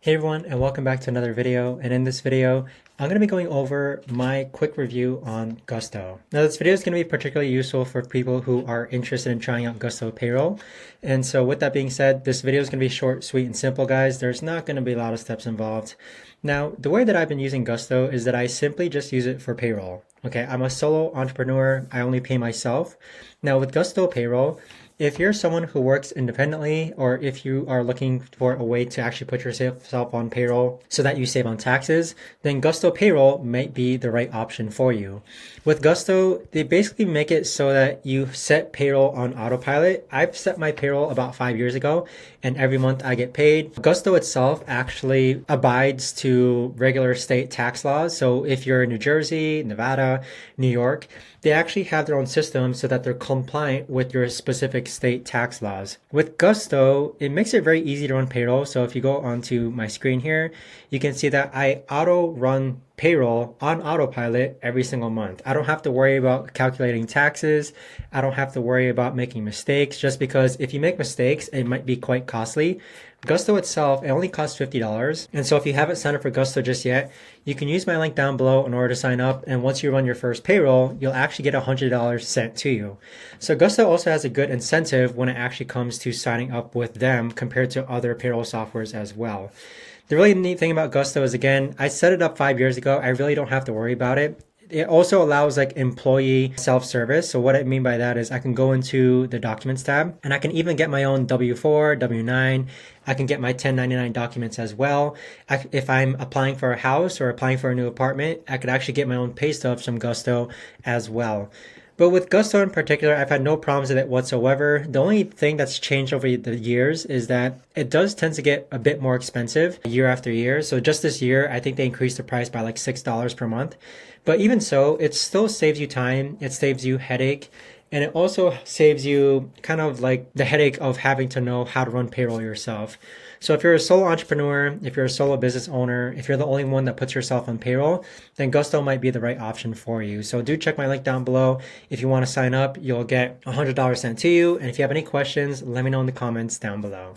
Hey everyone, and welcome back to another video. And in this video, I'm going to be going over my quick review on Gusto. Now this video is going to be particularly useful for people who are interested in trying out Gusto Payroll. And so with that being said, this video is going to be short, sweet, and simple, guys. There's not going to be a lot of steps involved. Now, the way that I've been using Gusto is that I simply just use it for payroll. Okay, I'm a solo entrepreneur. I only pay myself. Now with Gusto Payroll, if you're someone who works independently, or if you are looking for a way to actually put yourself on payroll so that you save on taxes, then Gusto Payroll might be the right option for you. With Gusto, they basically make it so that you set payroll on autopilot. I've set my payroll about 5 years ago, and every month I get paid. Gusto itself actually abides to regular state tax laws. So if you're in New Jersey, Nevada, New York, they actually have their own system so that they're compliant with your specific state tax laws. With Gusto, it makes it very easy to run payroll. So if you go onto my screen here, you can see that I auto run payroll on autopilot every single month. I don't have to worry about calculating taxes. I don't have to worry about making mistakes, just because if you make mistakes, it might be quite costly. Gusto itself, it only costs $50. And so if you haven't signed up for Gusto just yet, you can use my link down below in order to sign up. And once you run your first payroll, you'll actually get $100 sent to you. So Gusto also has a good incentive when it actually comes to signing up with them compared to other payroll softwares as well. The really neat thing about Gusto is, again, I set it up 5 years ago. I really don't have to worry about it. It also allows like employee self-service. So what I mean by that is I can go into the documents tab, and I can even get my own W-4, W-9. I can get my 1099 documents as well. If I'm applying for a house or applying for a new apartment, I could actually get my own pay stubs from Gusto as well. But with Gusto in particular, I've had no problems with it whatsoever. The only thing that's changed over the years is that it does tend to get a bit more expensive year after year. So just this year, I think they increased the price by like $6 per month. But even so, it still saves you time. It saves you headache. And it also saves you kind of like the headache of having to know how to run payroll yourself. So if you're a solo entrepreneur, if you're a solo business owner, if you're the only one that puts yourself on payroll, then Gusto might be the right option for you. So do check my link down below. If you want to sign up, you'll get $100 sent to you. And if you have any questions, let me know in the comments down below.